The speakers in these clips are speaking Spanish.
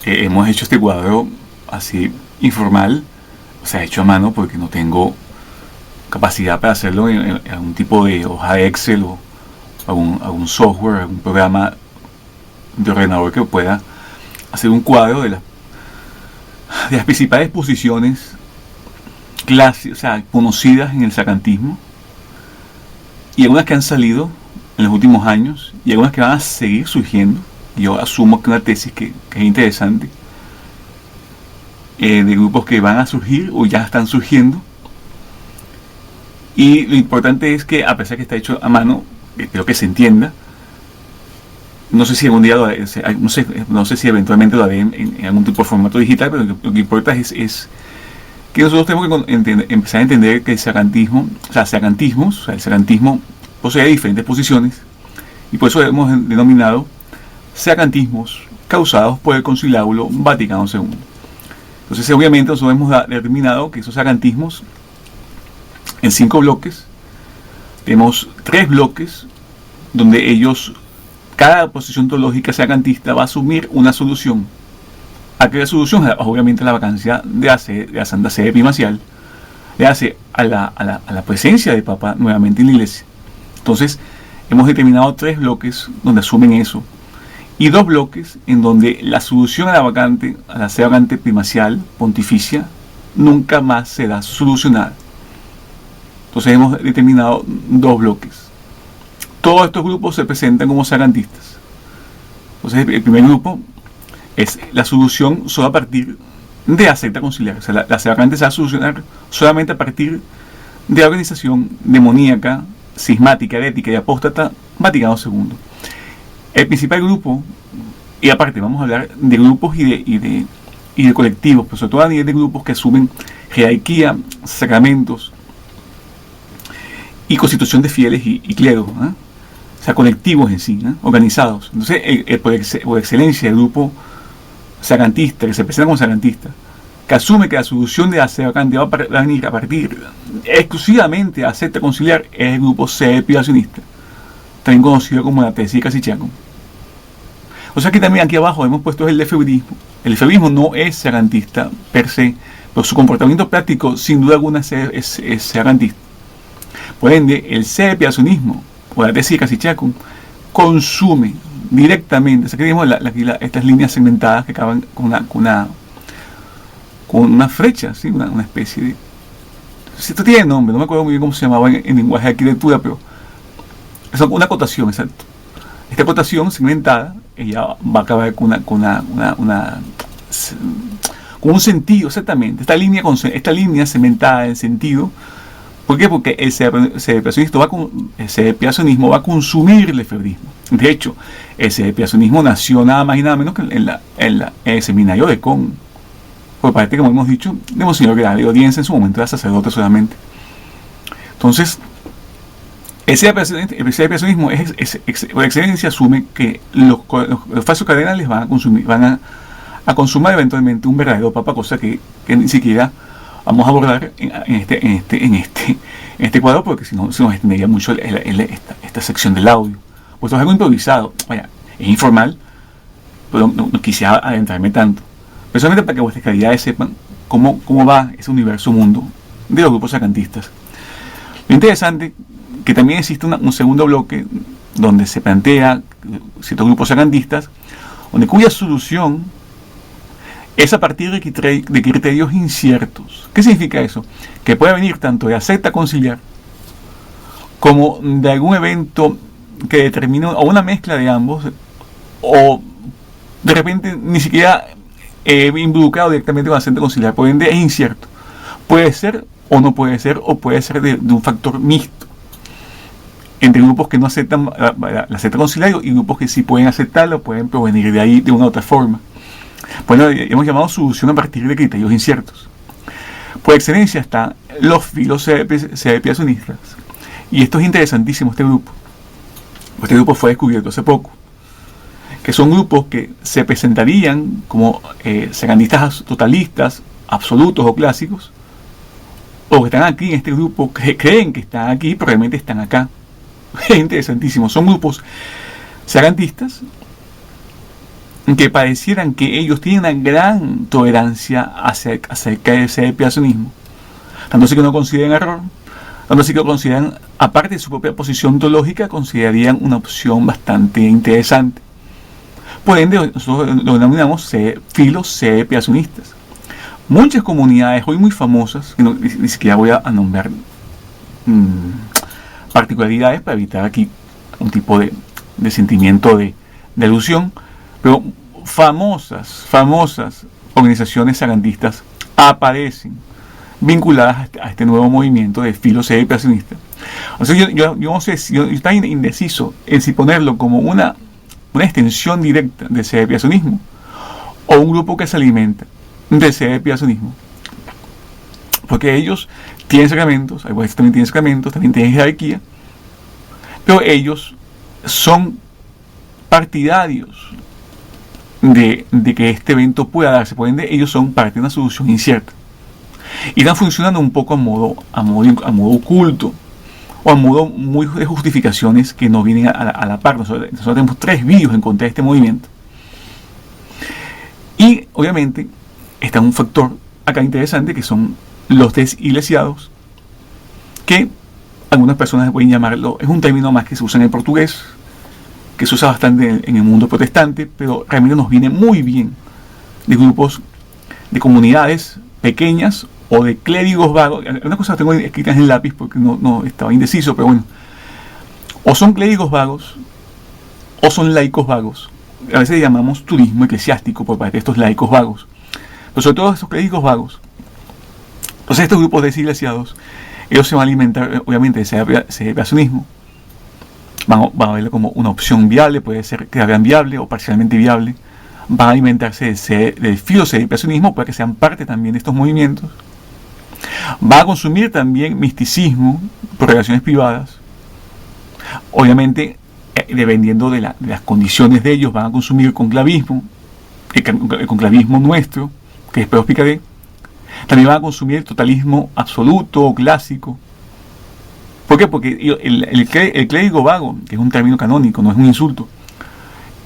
hemos hecho este cuadro así informal, o sea, hecho a mano porque no tengo capacidad para hacerlo en algún tipo de hoja de Excel o algún software, algún programa de ordenador que pueda hacer un cuadro de las principales posiciones o sea, conocidas en el sacantismo, y algunas que han salido en los últimos años y algunas que van a seguir surgiendo. Yo asumo que una tesis que es interesante, de grupos que van a surgir o ya están surgiendo. Y lo importante es que, a pesar que está hecho a mano, espero que se entienda. No sé si algún día no sé si eventualmente lo haré en algún tipo de formato digital, pero lo que importa es que nosotros tenemos que empezar a entender que el sacantismo, o sea, el sacantismo posee diferentes posiciones, y por eso hemos denominado sacantismos causados por el Concilio Vaticano II. Entonces, obviamente, nosotros hemos determinado que esos sacantismos, en 5 bloques, tenemos 3 bloques donde cada posición teológica sacantista va a asumir una solución. Aquella solución, obviamente, la vacancia de la Santa Sede Primacial, le hace a la presencia del Papa nuevamente en la Iglesia. Entonces, hemos determinado 3 bloques donde asumen eso, y 2 bloques en donde la solución a la sede vacante primacial pontificia nunca más será solucionada. Entonces hemos determinado 2 bloques. Todos estos grupos se presentan como sacantistas. Entonces el primer grupo es la solución solo a partir de la secta conciliar. O sea, la sede vacante se va a solucionar solamente a partir de la organización demoníaca, cismática, herética y apóstata Vaticano II. El principal grupo, y aparte vamos a hablar de grupos y de colectivos, pero sobre todo a nivel de grupos que asumen jerarquía, sacramentos y constitución de fieles y clero, ¿eh? O sea, colectivos en sí, ¿eh? Organizados. Entonces, por excelencia, el grupo sacantista, que se presenta como sacantista, que asume que la solución de la sede vacante va a venir a partir exclusivamente de la secta conciliar, es el grupo sede privacionista, también conocido como la tesis de Casichacum. O sea que también aquí abajo hemos puesto el lefebvrismo. El lefebvrismo no es sacantista per se, pero su comportamiento práctico sin duda alguna es sacantista. Por ende, el sedepiacionismo o la tesis de Casichacum consume directamente, o sea que tenemos estas líneas segmentadas que acaban con una flecha, ¿sí? una especie de... Esto tiene nombre, no me acuerdo muy bien cómo se llamaba en lenguaje de arquitectura, pero es una acotación, exacto. Esta acotación segmentada, ella va a acabar con un sentido, exactamente. Esta línea segmentada en sentido. ¿Por qué? Porque el sedepiacionismo va a consumir el lefebvrismo. De hecho, el sedepiacionismo nació nada más y nada menos que en el seminario de Con, por parte, como hemos dicho, de Monseñor Gregorio Odiense, en su momento era sacerdote solamente. Entonces, el sedepiacionismo por excelencia asume que los falsos cardenales van a consumar eventualmente un verdadero papa, cosa que ni siquiera vamos a abordar en este cuadro, porque si no se nos extendería mucho esta sección del audio. Pues esto es algo improvisado, vaya, es informal, pero no quisiera adentrarme tanto. Pero solamente para que vuestras calidades sepan cómo va ese universo mundo de los grupos sacantistas. Lo interesante que también existe un segundo bloque donde se plantea ciertos grupos sacantistas, cuya solución es a partir de criterios inciertos. ¿Qué significa eso? Que puede venir tanto de la secta conciliar como de algún evento que determine, o una mezcla de ambos, o de repente ni siquiera involucrado directamente con la secta conciliar. Por ende es incierto. Puede ser o no puede ser, o puede ser de un factor mixto entre grupos que no aceptan la secta conciliar y grupos que sí pueden aceptarlo, pueden provenir de ahí de una u otra forma. Bueno, hemos llamado solución a partir de criterios inciertos. Por excelencia están los filos sedepiacionistas, y esto es interesantísimo, este grupo. Este grupo fue descubierto hace poco, que son grupos que se presentarían como sacantistas totalistas, absolutos o clásicos, o que están aquí en este grupo, que creen que están aquí, pero realmente están acá. Es interesantísimo. Son grupos sacantistas que parecieran que ellos tienen una gran tolerancia acerca del separacionismo, tanto así que no consideran error, tanto así que lo consideran, aparte de su propia posición teológica, considerarían una opción bastante interesante. Por ende, nosotros lo denominamos filoseparacionistas. Muchas comunidades hoy muy famosas, que ni siquiera voy a nombrar particularidades para evitar aquí un tipo de sentimiento de alusión, pero famosas organizaciones sagandistas aparecen vinculadas a este nuevo movimiento de filoseparacionista. O sea, yo no sé si yo estoy indeciso en si ponerlo como una extensión directa del separacionismo o un grupo que se alimenta del separacionismo, porque ellos tienen sacramentos, hay veces también tienen sacramentos, también tienen jerarquía, pero ellos son partidarios de que este evento pueda darse. Por ende, ellos son parte de una solución incierta y están funcionando un poco a modo oculto, o a modo muy de justificaciones que nos vienen a la par. Nosotros tenemos 3 vídeos en contra de este movimiento, y obviamente está un factor acá interesante, que son los desiglesiados, que algunas personas pueden llamarlo, es un término más que se usa en el portugués, que se usa bastante en el mundo protestante, pero realmente nos viene muy bien de grupos, de comunidades pequeñas o de clérigos vagos. Una cosa que tengo escritas en lápiz porque no estaba indeciso, pero bueno, o son clérigos vagos o son laicos vagos. A veces llamamos turismo eclesiástico por parte de estos laicos vagos, pero sobre todo estos clérigos vagos. Entonces estos grupos desiglesiados, ellos se van a alimentar obviamente de separacionismo. Van a verlo como una opción viable, puede ser que la vean viable o parcialmente viable. Van a alimentarse del filoseparacionismo para que sean parte también de estos movimientos. Va a consumir también misticismo por relaciones privadas. Obviamente, dependiendo de las condiciones de ellos, van a consumir conclavismo, el conclavismo nuestro, que después explicaré. También van a consumir totalismo absoluto o clásico. ¿Por qué? Porque el clérigo vago, que es un término canónico, no es un insulto,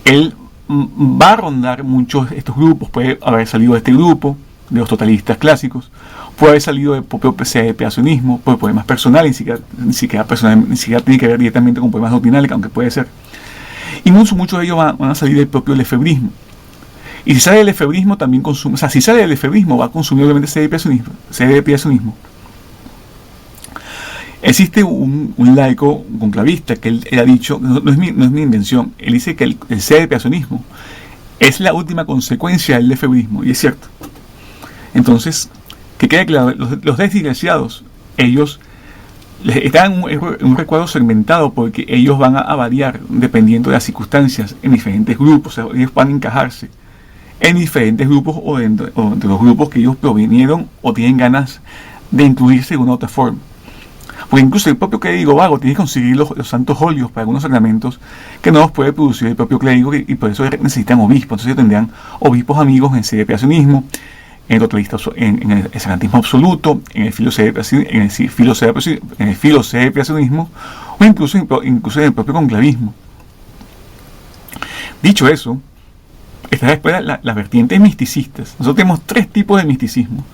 él va a rondar muchos estos grupos. Puede haber salido de este grupo, de los totalistas clásicos, puede haber salido del propio separacionismo, por problemas personales, ni siquiera tiene que ver directamente con problemas doctrinales, aunque puede ser. Y muchos de ellos van a salir del propio lefebrismo. Y si sale del lefebrismo, también consume, o sea, si sale del lefebrismo, va a consumir obviamente separacionismo. Existe un laico conclavista que él ha dicho, no es mi invención, él dice que el separacionismo es la última consecuencia del lefebrismo, y es cierto. Entonces, que quede claro, los desgraciados, ellos están en un recuadro segmentado, porque ellos van a variar dependiendo de las circunstancias en diferentes grupos. O sea, ellos van a encajarse en diferentes grupos o entre los grupos que ellos provinieron o tienen ganas de incluirse de una u otra forma. Porque incluso el propio clérigo vago tiene que conseguir los santos óleos para algunos sacramentos que no los puede producir el propio clérigo, y por eso necesitan obispos. Entonces ellos tendrían obispos amigos en el separacionismo, en el sacrantismo absoluto, en el filoseparacionismo, o incluso en el propio conclavismo. Dicho eso, está después las vertientes misticistas. Nosotros tenemos 3 tipos de misticismo.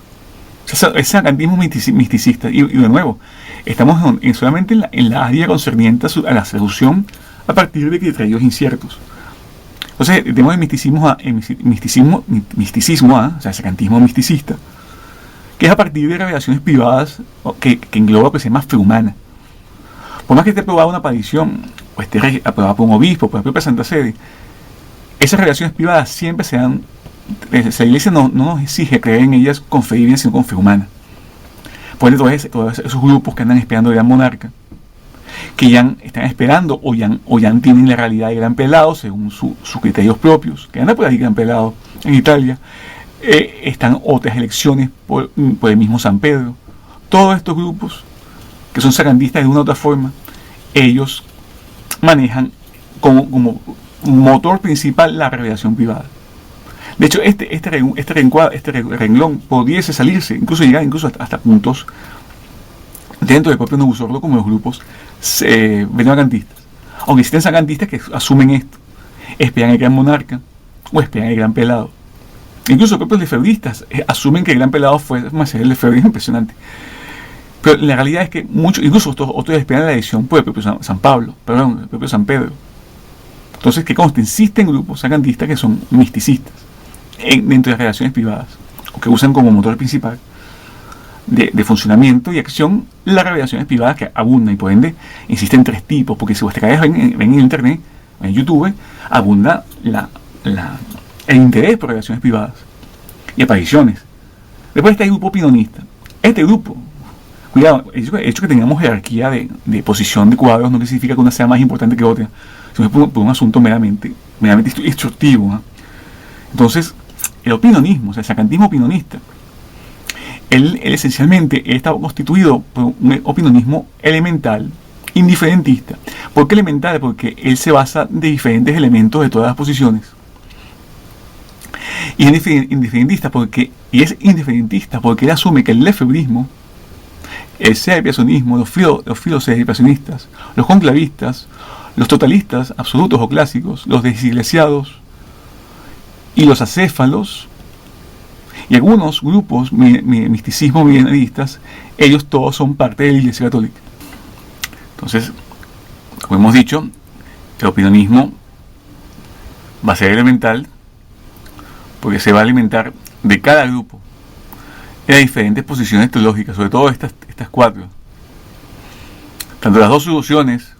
O sea, es sacrantismo misticista, y de nuevo, estamos solamente en la área concerniente a la seducción a partir de criterios inciertos. Entonces tenemos el misticismo, o sea, el sacrantismo misticista, que es a partir de revelaciones privadas que engloba, pues, se llama fe humana. Por más que esté aprobada una aparición, o esté aprobada por un obispo, por la propia Santa Sede, esas revelaciones privadas siempre se dan. La Iglesia no nos exige creer en ellas con fe divina, sino con fe humana. Por ende, todos esos grupos que andan esperando el gran monarca, que ya están esperando o ya tienen la realidad de gran pelado según sus criterios propios, que anda por ahí gran pelado en Italia, están otras elecciones por el mismo San Pedro. Todos estos grupos que son sacrantistas de una u otra forma, ellos manejan como motor principal la revelación privada. De hecho, este renglón pudiese salirse, llegar hasta puntos dentro del propio Novus Ordo, como los grupos benevacantistas. Aunque existen sacrantistas que asumen esto, esperan el gran monarca, o esperan el gran pelado. Incluso los propios lefebvristas asumen que el gran pelado fue más el Lefebvre, es impresionante. Pero la realidad es que muchos, incluso otros esperan la elección por el propio San Pablo, perdón, el propio San Pedro. Entonces, que conste, existen grupos sacantistas que son misticistas dentro de las relaciones privadas, o que usan como motor principal de funcionamiento y acción las relaciones privadas, que abundan, y por ende existen tres tipos, porque si ustedes ven en internet, en YouTube, abunda el interés por relaciones privadas y apariciones. Después está el grupo pinonista. Este grupo, cuidado, el hecho que tengamos jerarquía de posición de cuadros no significa que una sea más importante que otra, sino por un asunto meramente instructivo, ¿no? Entonces, el opinonismo, o sea, el sacantismo opinonista, él esencialmente está constituido por un opinonismo elemental, indiferentista. ¿Por qué elemental? Porque él se basa de diferentes elementos de todas las posiciones. Y es indiferentista porque él asume que el lefebrismo, el sedepiacionismo, los filosedepiacionistas, los conclavistas, los totalistas absolutos o clásicos, los desiglesiados y los acéfalos, y algunos grupos misticismo milenaristas, ellos todos son parte de la Iglesia Católica. Entonces, como hemos dicho, el opinionismo va a ser elemental porque se va a alimentar de cada grupo en las diferentes posiciones teológicas, sobre todo estas cuatro. Tanto las dos soluciones,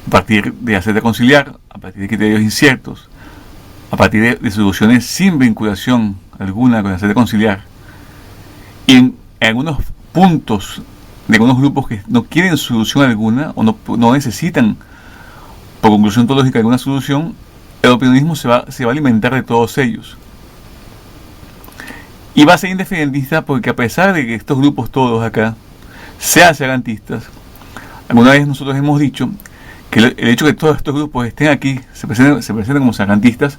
a partir de hacerte conciliar, a partir de criterios inciertos, a partir de soluciones sin vinculación alguna con hacerte conciliar, y en algunos puntos de algunos grupos que no quieren solución alguna o no necesitan por conclusión teológica alguna solución, el opinionismo se va a alimentar de todos ellos. Y va a ser independentista porque, a pesar de que estos grupos todos acá sean sacantistas, alguna vez nosotros hemos dicho que el hecho de que todos estos grupos estén aquí, se presenten como sacantistas,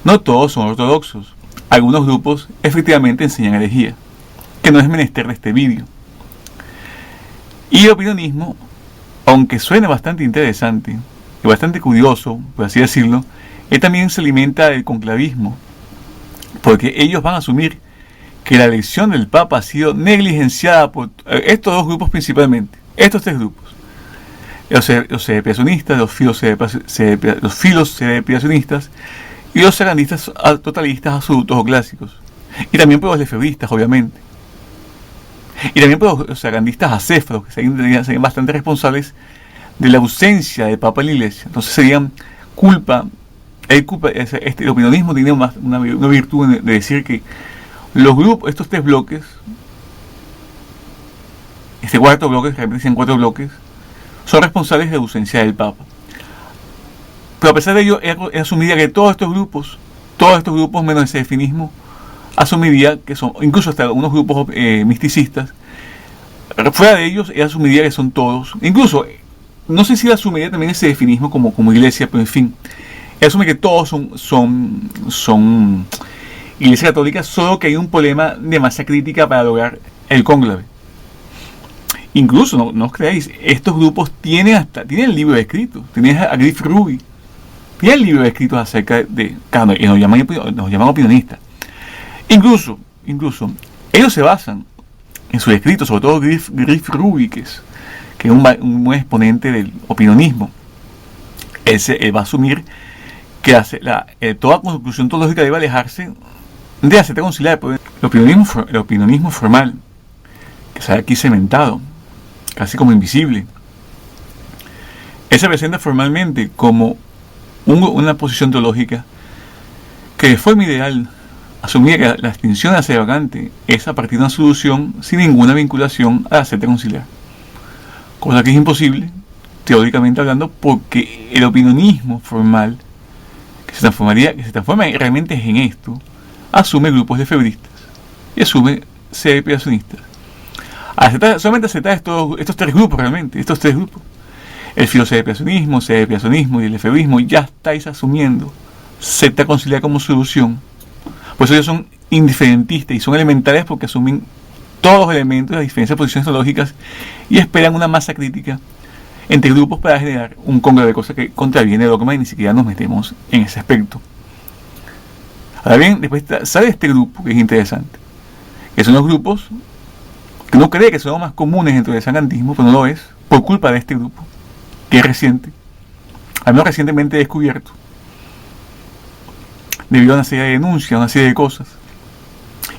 no todos son ortodoxos. Algunos grupos efectivamente enseñan herejía, que no es menester de este vídeo. Y el opinionismo, aunque suene bastante interesante y bastante curioso, por así decirlo, él también se alimenta del conclavismo, porque ellos van a asumir que la elección del Papa ha sido negligenciada por estos dos grupos principalmente, estos tres grupos: los sedepiacionistas, los filosedepiacionistas y los sacantistas totalistas absolutos o clásicos, y también por los lefebristas, obviamente, y también por los sacantistas acéfalos, que serían bastante responsables de la ausencia del Papa en la Iglesia. Entonces serían el opinionismo tiene una virtud de decir que los grupos, estos tres bloques, este cuarto bloque, que representan cuatro bloques, son responsables de la ausencia del Papa. Pero a pesar de ello, él asumiría que todos estos grupos menos el sedefinismo, asumiría que son, incluso hasta algunos grupos misticistas, fuera de ellos, él asumiría que son todos, incluso, no sé si él asumiría también el sedefinismo como iglesia, pero en fin, él asume que todos son Iglesia Católica, solo que hay un problema de masa crítica para lograr el cónclave. Incluso, no os creáis, estos grupos tienen el libro escrito, tienen a Griff Ruby, tienen el libro escrito acerca de, claro, y nos llaman opinionistas. Incluso, ellos se basan en sus escritos, sobre todo Griff Ruby, que es un buen exponente del opinionismo. Él va a asumir que toda conclusión teológica debe alejarse de hacerte conciliar. El opinionismo formal, que se ha aquí cementado, casi como invisible, él se presenta formalmente como una posición teológica que, de forma ideal, asumía que la extinción hacia vacante es a partir de una solución sin ninguna vinculación a hacerte conciliar, cosa que es imposible, teóricamente hablando, porque el opinionismo formal que se transforma realmente en esto, asume grupos lefebristas y asume sedepiacionistas. Solamente aceptar estos tres grupos realmente, el filosedepiacionismo, sedepiacionismo y el lefebrismo, ya estáis asumiendo secta conciliar como solución. Por eso ellos son indiferentistas y son elementales, porque asumen todos los elementos de las diferentes posiciones teológicas y esperan una masa crítica entre grupos para generar un cónclave, de cosas que contraviene el dogma, y ni siquiera nos metemos en ese aspecto. Ahora bien, después sale este grupo que es interesante, que son los grupos que uno cree que son los más comunes dentro del sagantismo, pero no lo es, por culpa de este grupo, que es reciente, al menos recientemente descubierto, debido a una serie de denuncias, una serie de cosas.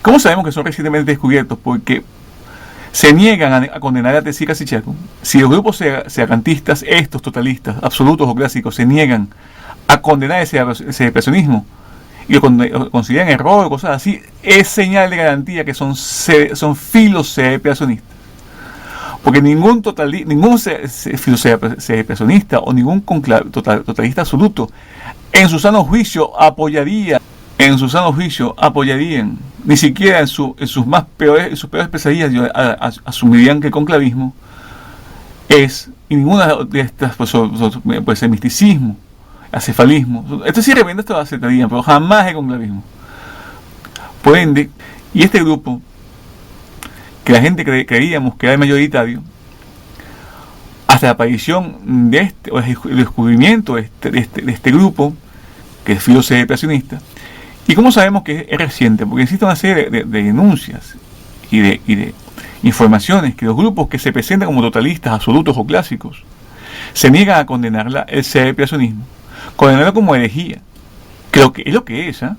¿Cómo sabemos que son recientemente descubiertos? Porque se niegan a condenar a Tetsi Cacichaco. Si los grupos sagantistas, estos totalistas, absolutos o clásicos, se niegan a condenar ese depresionismo y lo consideran error o cosas así, es señal de garantía que son filosedepresionistas. Porque ningún filosedepresionista o ningún totalista absoluto en su sano juicio apoyarían, ni siquiera en sus peores pesadillas asumirían que el conclavismo es, y ninguna de estas puede ser misticismo, acefalismo. Esto sí revienta, esto lo aceptarían, pero jamás el conclavismo. Por ende, y este grupo, que la gente creíamos que era el mayoritario, hasta la aparición de o el descubrimiento de este grupo, que es filosedepresionista. ¿Y cómo sabemos que es reciente? Porque existe una serie de denuncias y de informaciones que los grupos que se presentan como totalistas, absolutos o clásicos, se niegan a condenar el sedepresionismo, condenarlo como herejía, que es lo que es, ¿eh?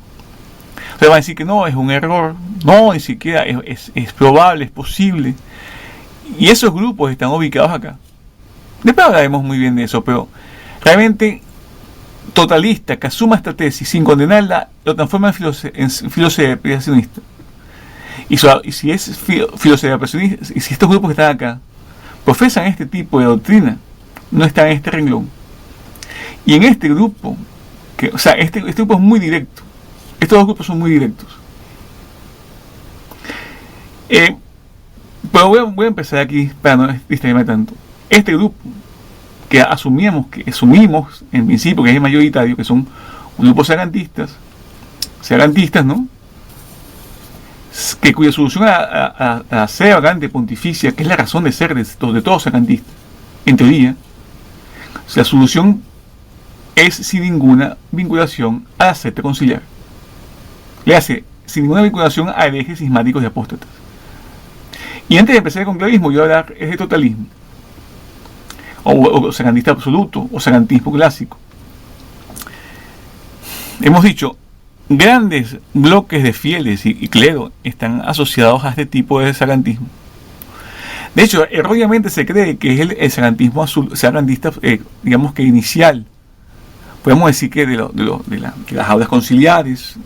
O sea, van a decir que no, es un error, no, ni siquiera es probable, es posible. Y esos grupos están ubicados acá. Después hablaremos muy bien de eso, pero realmente totalista que asuma esta tesis sin condenarla lo transforma en filosedepresionista. Y si es filosedepresionista, y si estos grupos que están acá profesan este tipo de doctrina, no están en este renglón. Y en este grupo, este grupo es muy directo. Estos dos grupos son muy directos. Pero voy a empezar aquí para no distraerme tanto. Este grupo que asumimos en principio que es el mayoritario, que son un grupo sagantistas, ¿no? Que cuya solución a la sede vacante pontificia, que es la razón de ser de todos sagantistas, en teoría, la solución es sin ninguna vinculación a la secta conciliar. Le hace sin ninguna vinculación a herejes cismáticos y apóstatas. Y antes de empezar el conclavismo, yo voy a hablar de totalismo, o sagantista absoluto, o sagantismo clásico. Hemos dicho, grandes bloques de fieles y clero están asociados a este tipo de sagantismo. De hecho, erróneamente se cree que es el sagantismo sagantista, digamos que inicial. Podemos decir que de las aulas conciliares,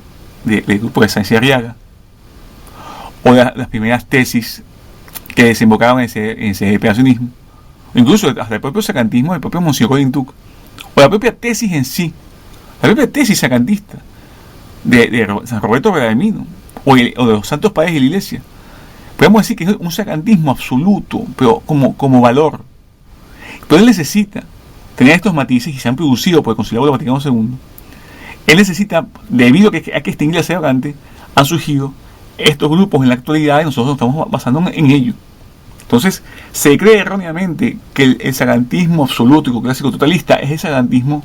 del grupo de Sáenz y Arriaga, o de las primeras tesis que desembocaron en ese creacionismo, incluso hasta el propio sagantismo del propio Monsignor Corintuc, o la propia tesis en sí, la propia tesis sagantista de San Roberto Bellarmino, o de los santos padres de la Iglesia. Podemos decir que es un sagantismo absoluto, pero como valor. Pero él necesita tener estos matices, y se han producido por el Concilio Vaticano II. Él necesita, debido a que hay que extinguir la sede vacante, han surgido estos grupos en la actualidad y nosotros nos estamos basando en ello. Entonces, se cree erróneamente que el sagantismo absoluto, clásico totalista, es el sagantismo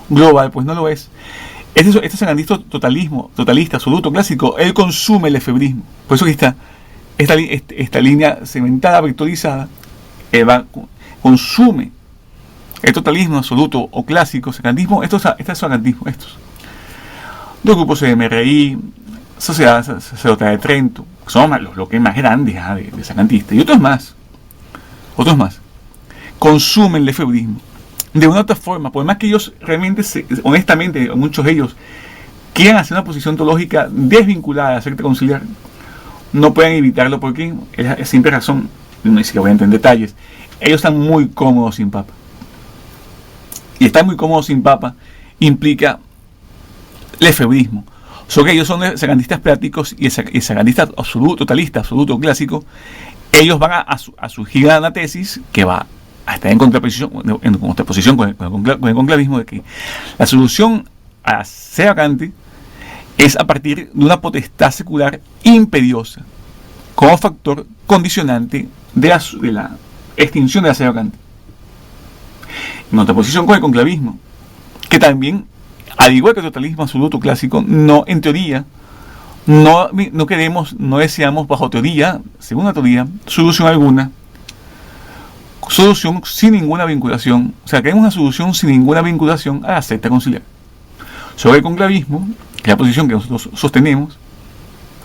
global, pues no lo es. Este sagantismo totalista, absoluto, clásico, él consume el efebrismo. Por eso que está esta línea cementada, vectorizada, consume el totalismo absoluto o clásico, sagantismo, estos dos grupos de MRI, Sociedad Sacerdotale de Trento, son los bloques más grandes de sagantistas, y otros más, consumen el efebrismo de una u otra forma, por más que ellos realmente, honestamente, muchos de ellos quieran hacer una posición teológica desvinculada de la secta conciliar, no pueden evitarlo porque es simple razón, no es que voy a entrar en detalles, ellos están muy cómodos sin papa. Y estar muy cómodos sin papa implica el efebrismo. Que ellos son sagantistas prácticos y el sagantista absoluto, totalista, absoluto, clásico, ellos van a surgir a una tesis que va a estar en contraposición con el conclavismo, de que la solución a la sede vacante es a partir de una potestad secular imperiosa como factor condicionante de la extinción de la sede vacante. En contraposición con el conclavismo, que también Al igual que el totalismo absoluto clásico, no, en teoría, no queremos, no deseamos bajo teoría, según la teoría, solución alguna, solución sin ninguna vinculación, o sea, queremos una solución sin ninguna vinculación a la secta conciliar. Sobre el conclavismo, que es la posición que nosotros sostenemos,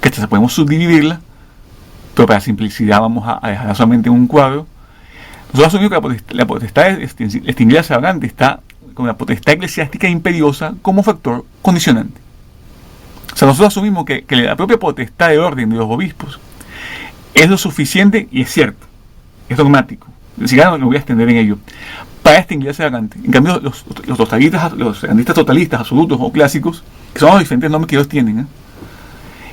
que esta podemos subdividirla, pero para simplicidad vamos a dejarla solamente en un cuadro. Nosotros asumimos que la potestad extinguida extravagante está con la potestad eclesiástica imperiosa como factor condicionante. O sea, nosotros asumimos que la propia potestad de orden de los obispos es lo suficiente, y es cierto, es dogmático. Ni siquiera me voy a extender en ello, para extinguir extravagante. En cambio, los totalistas totalistas, absolutos o clásicos, que son los diferentes nombres que ellos tienen,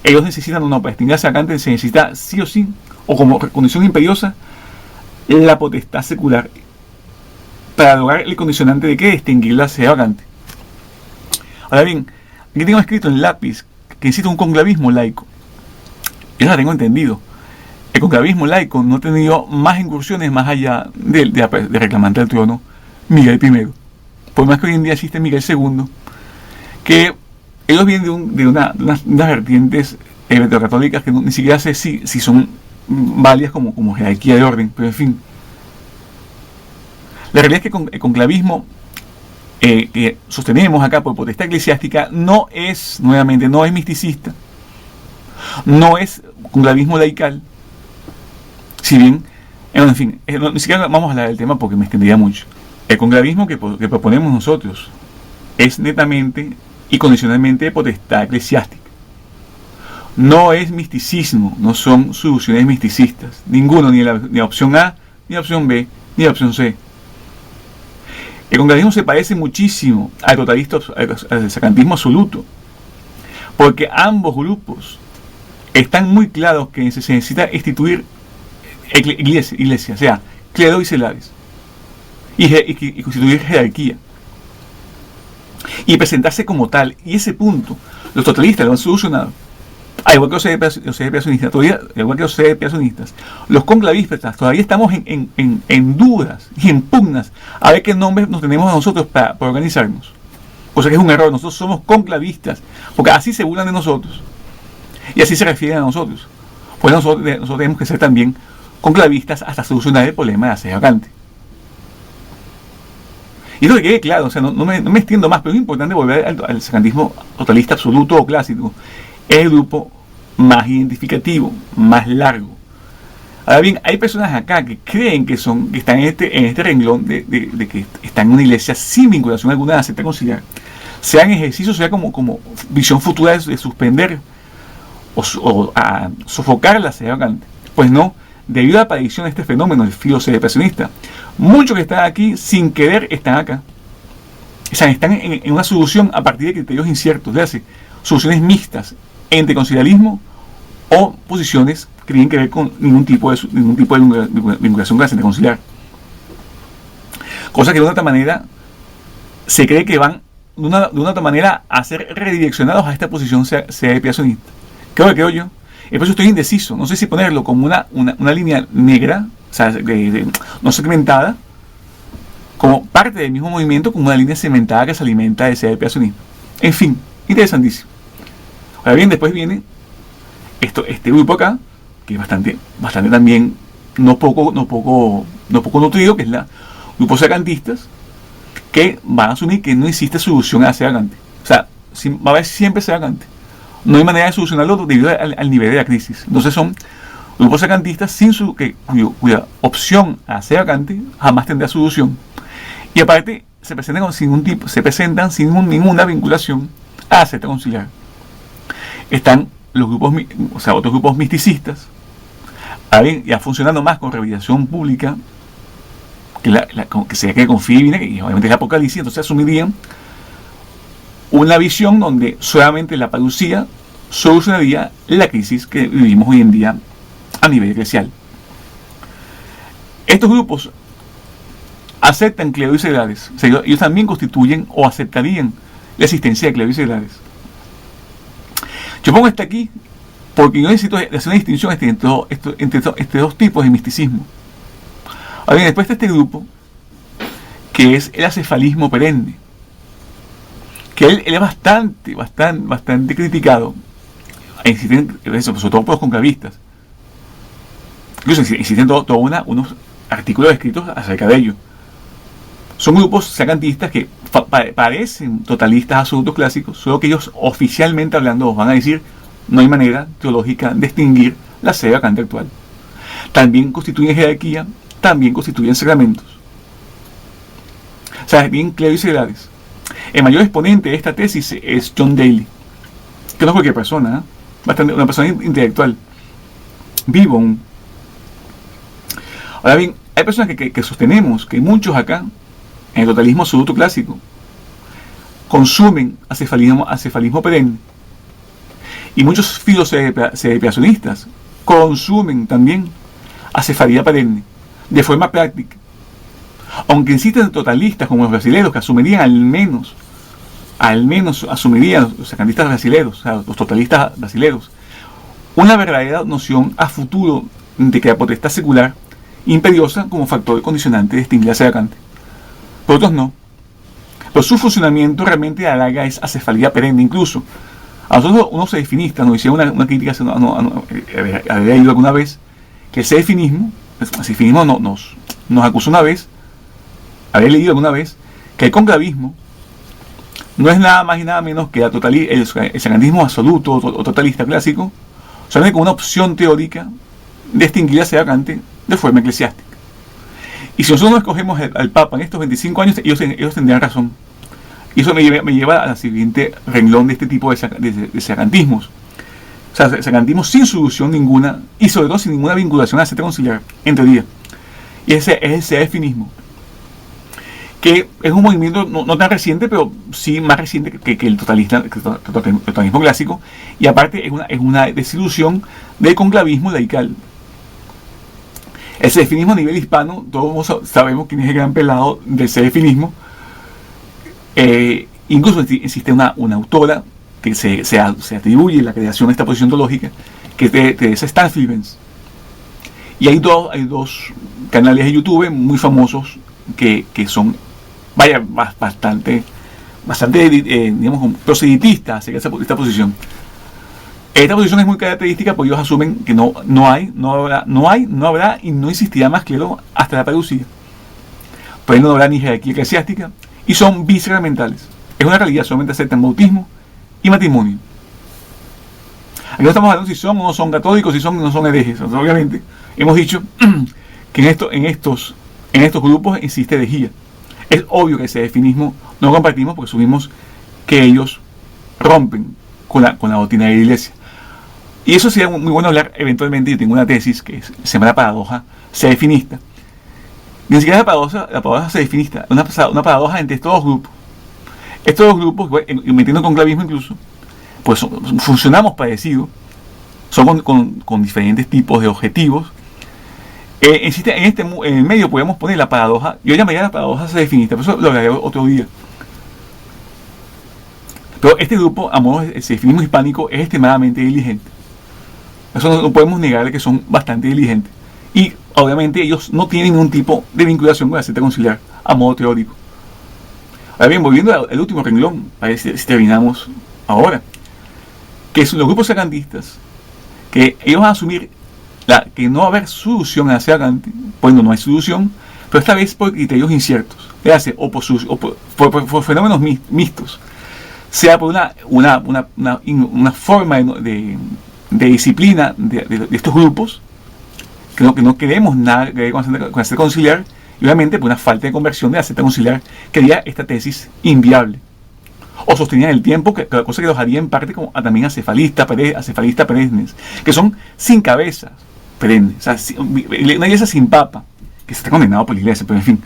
ellos necesitan, para extinguir extravagante se necesita sí o sí, o como condición imperiosa, la potestad secular, para lograr el condicionante de que extinguir la extravagante. Ahora bien, aquí tengo escrito en lápiz que necesita un conclavismo laico. Yo la tengo entendido. El conclavismo laico no ha tenido más incursiones más allá de reclamante del trono Miguel I. Por más que hoy en día existe Miguel II, que ellos vienen de unas vertientes veterocatólicas que ni siquiera sé si son válidas como jerarquía de orden, pero en fin. La realidad es que el conclavismo que sostenemos acá por potestad eclesiástica no es misticista, no es conclavismo laical, si bien, en fin, ni siquiera vamos a hablar del tema porque me extendería mucho. El conclavismo que proponemos nosotros es netamente y condicionalmente de potestad eclesiástica. No es misticismo, no son soluciones misticistas, ninguno, ni la opción A, ni la opción B, ni la opción C. El conclavismo se parece muchísimo al al sacantismo absoluto, porque ambos grupos están muy claros que se necesita instituir iglesia, o sea, clero y celares, y constituir jerarquía, y presentarse como tal. Y ese punto, los totalistas lo han solucionado. Al igual que los sede-peacionistas, los conclavistas todavía estamos en dudas y en pugnas a ver qué nombres nos tenemos a nosotros para organizarnos. Cosa que es un error. Nosotros somos conclavistas, porque así se burlan de nosotros y así se refieren a nosotros. Pues nosotros tenemos que ser también conclavistas hasta solucionar el problema de la sede vacante. Y esto que quede claro, o sea, no me extiendo más, pero es importante volver al sacantismo totalista absoluto o clásico. Es el grupo más identificativo, más largo. Ahora bien, hay personas acá que creen que están en este renglón de que están en una iglesia sin vinculación alguna a la secta conciliar, sea en ejercicio, sea como visión futura de suspender o a sofocar la sede vacante. Pues no, debido a la aparición de este fenómeno, el filo-sede-peacionista, muchos que están aquí sin querer están acá. O sea, están en una solución a partir de criterios inciertos, es decir, soluciones mixtas entre conciliarismo o posiciones que tienen que ver con ningún tipo de vinculación con la secta conciliar. Cosa que de una otra manera se cree que van de una otra manera a ser redireccionados a esta posición sede-peacionista. Creo yo. Y por eso estoy indeciso. No sé si ponerlo como una línea negra, o sea, no segmentada, como parte del mismo movimiento, como una línea cementada que se alimenta de sede-peacionismo. En fin, interesantísimo. Ahora bien, después viene este grupo acá, que es bastante también no poco nutrido, que es la grupos sacantistas, que van a asumir que no existe solución a la sede vacante. O sea, va a haber siempre sede vacante. No hay manera de solucionarlo debido al nivel de la crisis. Entonces son grupos sacantistas cuya opción a sede vacante jamás tendrá solución. Y aparte se presentan sin ninguna vinculación a la secta conciliar. Están los grupos, otros grupos misticistas, ya funcionando más con revelación pública, que sería que confía divina, que obviamente es el Apocalipsis. Entonces asumirían una visión donde solamente la parucía solucionaría la crisis que vivimos hoy en día a nivel eclesial. Estos grupos aceptan clero y seglares, o sea, ellos también constituyen o aceptarían la existencia de clero y seglares. Yo pongo esto aquí porque yo necesito hacer una distinción entre dos tipos de misticismo. Ahora bien, después de este grupo, que es el acefalismo perenne, que él es bastante criticado, sobre todo por los conclavistas. Incluso existen unos artículos escritos acerca de ello. Son grupos sacantistas que parecen totalistas absolutos clásicos, solo que ellos oficialmente hablando van a decir no hay manera teológica de distinguir la sede vacante actual. También constituyen jerarquía, también constituyen sacramentos. O sea, bien clero y seglares. El mayor exponente de esta tesis es John Daly, que no es cualquier persona, una persona intelectual, vivo aún. Ahora bien, hay personas que sostenemos que muchos acá, en el totalismo absoluto clásico, consumen acefalismo perenne. Y muchos filosedepiacionistas consumen también acefalía perenne, de forma práctica. Aunque existen totalistas como los brasileños que asumirían al menos asumirían los sacantistas brasileños, o sea, los totalistas brasileños, una verdadera noción a futuro de que la potestad secular imperiosa como factor condicionante de distinguir la sede vacante. Por otros no. Pero su funcionamiento realmente a la larga es acefalía perenne. Incluso a nosotros unos sedefinistas nos hicieron una crítica, había leído alguna vez que el sedefinismo nos acusó una vez, había leído alguna vez que el conclavismo no es nada más y nada menos que el sacantismo absoluto o totalista clásico, solamente como una opción teórica de distinguir la sede vacante de forma eclesiástica. Y si nosotros no escogemos al Papa en estos 25 años, ellos tendrían razón. Y eso me lleva a la siguiente renglón de este tipo de sacantismos. O sea, sacantismo sin solución ninguna y sobre todo sin ninguna vinculación a la secta conciliar, en teoría. Y ese es el sedefinismo, que es un movimiento no tan reciente, pero sí más reciente que el totalismo clásico, y aparte es una desilusión del conclavismo laical. El sedefinismo a nivel hispano, todos sabemos quién es el gran pelado del sedefinismo. Incluso existe una autora que se atribuye la creación de esta posición teológica, que es de Teresa Stanfieldens. Y hay dos canales de YouTube muy famosos que son bastante digamos, proselitistas acerca de esta posición. Esta posición es muy característica porque ellos asumen que no habrá y no existirá más clero hasta la parucía. Pues no habrá ni jerarquía eclesiástica y son bisacramentales. Es una realidad, solamente aceptan bautismo y matrimonio. Aquí no estamos hablando si son o no son católicos, si son o no son herejes. Obviamente, hemos dicho que en estos grupos existe herejía. Es obvio que ese sedefinismo no lo compartimos porque asumimos que ellos rompen con la doctrina de la Iglesia. Y eso sería muy bueno hablar eventualmente. Yo tengo una tesis que se llama la paradoja sedefinista. Ni siquiera la paradoja sedefinista, una paradoja entre estos dos grupos. Estos dos grupos, metiendo conclavismo incluso, pues funcionamos parecido, son con diferentes tipos de objetivos. Existe en el medio podemos poner la paradoja, yo llamaría la paradoja sedefinista, pero eso lo hablaré otro día. Pero este grupo, a modo de sedefinismo hispánico, es extremadamente diligente. Eso no podemos negar que son bastante diligentes. Y obviamente ellos no tienen ningún tipo de vinculación con la secta conciliar a modo teórico. Ahora bien, volviendo al último renglón, a ver si terminamos ahora, que son los grupos sacantistas, que ellos van a asumir que no va a haber solución a la sede vacante. Bueno, no hay solución, pero esta vez por criterios inciertos, o por fenómenos mixtos, sea por una forma de disciplina de estos grupos, que no queremos nada que ver con la secta conciliar, y obviamente por una falta de conversión de la secta conciliar que haría esta tesis inviable. O sostenían el tiempo, cosa que los haría en parte como también acefalistas perennes, que son sin cabeza perennes, o sea, una iglesia sin papa, que está condenado por la iglesia, pero en fin.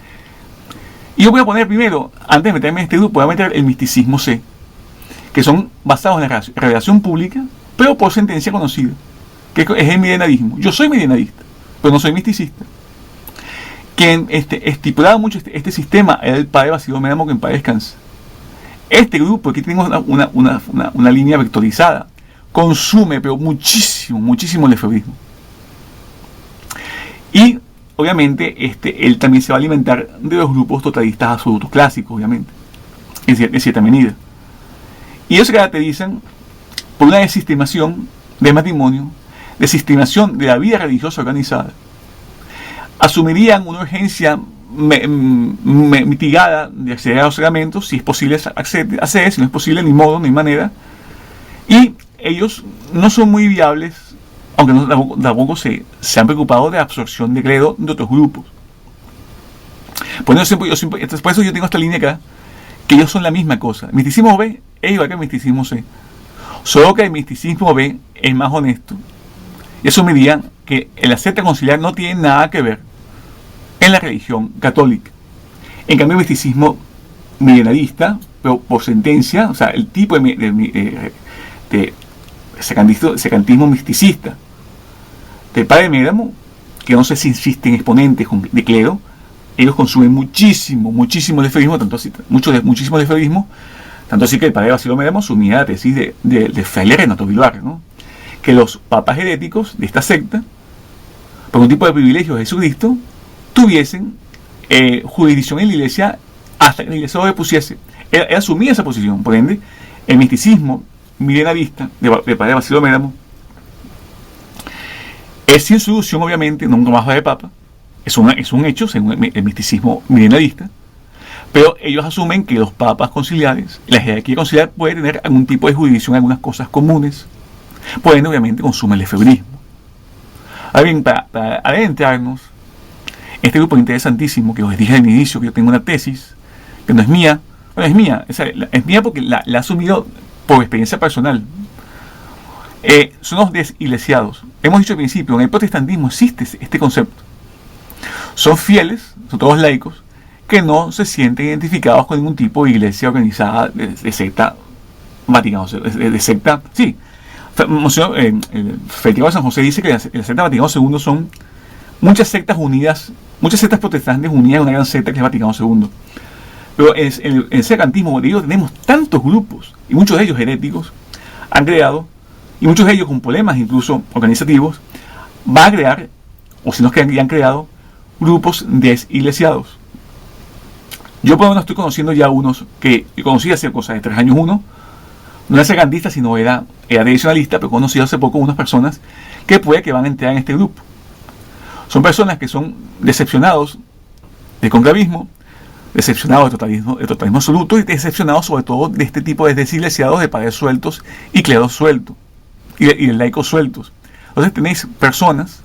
Y yo voy a poner primero, antes de meterme en este grupo, voy a meter el misticismo C, que son basados en la revelación pública, pero por sentencia conocida, que es el milenarismo. Yo soy milenarista, pero no soy misticista. Quien estipulaba mucho este sistema era el padre Basilio Méramo, que en paz descanse. Este grupo, aquí tenemos una línea vectorizada, consume, pero muchísimo el lefebrismo. Y obviamente él también se va a alimentar de los grupos totalistas absolutos clásicos, obviamente, en cierta medida. Y ellos se caracterizan por una desestimación del matrimonio, desestimación de la vida religiosa organizada. Asumirían una urgencia mitigada de acceder a los sacramentos, si es posible acceder, si no es posible, ni modo, ni manera. Y ellos no son muy viables, aunque tampoco se han preocupado de la absorción de credo de otros grupos. Por eso yo tengo esta línea acá, que ellos son la misma cosa. El misticismo B es igual que el misticismo C, solo que el misticismo B es más honesto y asumirían que la secta conciliar no tiene nada que ver en la religión católica. En cambio, el misticismo milenarista, pero por sentencia, o sea, el tipo de secantismo misticista del padre Méramo, que no sé si existen exponentes de clero, ellos consumen muchísimo lefebrismo, muchísimo lefebrismo, tanto así que el padre Basilio Méramo asumía la tesis de Fraile Renato Vilar, ¿no? Que los papas heréticos de esta secta, por un tipo de privilegio de Jesucristo, tuviesen jurisdicción en la iglesia hasta que la iglesia lo depusiese. Él asumía esa posición. Por ende, el misticismo milenarista de padre Basilio Méramo es sin solución, obviamente, no un trabajo de papa, es un hecho según el misticismo milenarista, pero ellos asumen que los papas conciliares, la jerarquía conciliar puede tener algún tipo de jurisdicción en algunas cosas comunes, por ende, obviamente, consume el lefebrismo. Ahora bien, para adentrarnos, este grupo interesantísimo que os dije al inicio, que yo tengo una tesis, que no es mía, bueno, es mía porque la he asumido por experiencia personal. Son los desiglesiados. Hemos dicho al principio, en el protestantismo existe este concepto. Son fieles, son todos laicos, que no se sienten identificados con ningún tipo de iglesia organizada de secta Vaticano, de secta, sí. Federico San José dice que la secta Vaticano II son muchas sectas unidas, muchas sectas protestantes unidas en una gran secta que es Vaticano II. Pero en el secantismo tenemos tantos grupos, y muchos de ellos heréticos, han creado, y muchos de ellos con problemas incluso organizativos, va a crear, o si no es que ya han creado, grupos desiglesiados. Yo por lo menos estoy conociendo ya unos que yo conocí hace cosas de 3 años uno, no era secantista, sino era tradicionalista, pero conocí hace poco unas personas que puede que van a entrar en este grupo. Son personas que son decepcionados del conclavismo, decepcionados del totalismo absoluto y decepcionados sobre todo de este tipo de desiglesiados de padres sueltos y cleros sueltos y de laicos sueltos. Entonces tenéis personas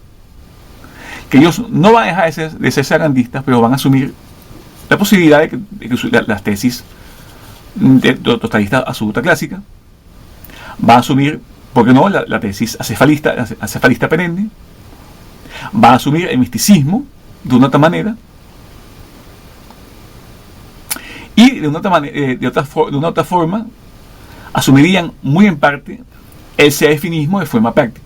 que ellos no van a dejar de ser secantistas, pero van a asumir la posibilidad de que las tesis de totalista absoluta clásica, va a asumir, ¿por qué no?, la tesis acefalista perenne, va a asumir el misticismo de una otra manera, y de una otra forma asumirían muy en parte el sedefinismo de forma práctica,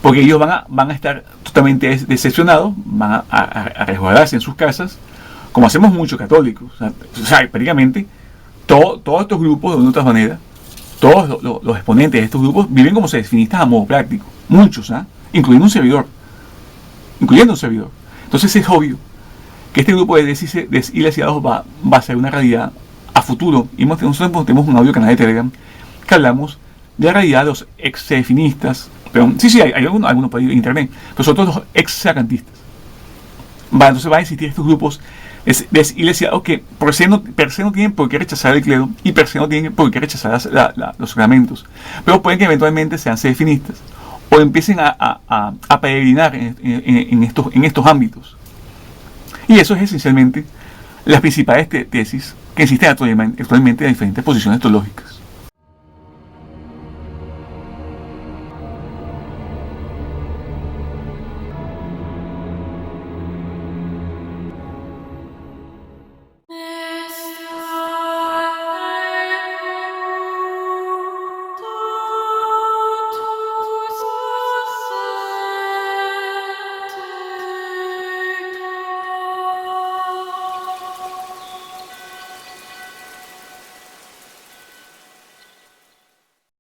porque ellos van a estar totalmente decepcionados, van a resguardarse en sus casas, como hacemos muchos católicos. O sea, prácticamente todos estos grupos, de una otra manera, todos los exponentes de estos grupos viven como sedefinistas a modo práctico, muchos, incluyendo un servidor. Entonces es obvio que este grupo de desiglesiados va a ser una realidad a futuro. Y nosotros tenemos un audio canal de Telegram que hablamos de la realidad de los ex-sedefinistas. Pero sí, hay algunos por ahí en internet, pero sobre todo los ex-secantistas. Entonces van a existir estos grupos desiglesiados que per se no tienen por qué rechazar el clero y per se no tienen por qué rechazar los sacramentos, pero pueden que eventualmente sean sedefinistas o empiecen a peregrinar en estos ámbitos. Y eso es esencialmente las principales tesis que existen actualmente en diferentes posiciones teológicas.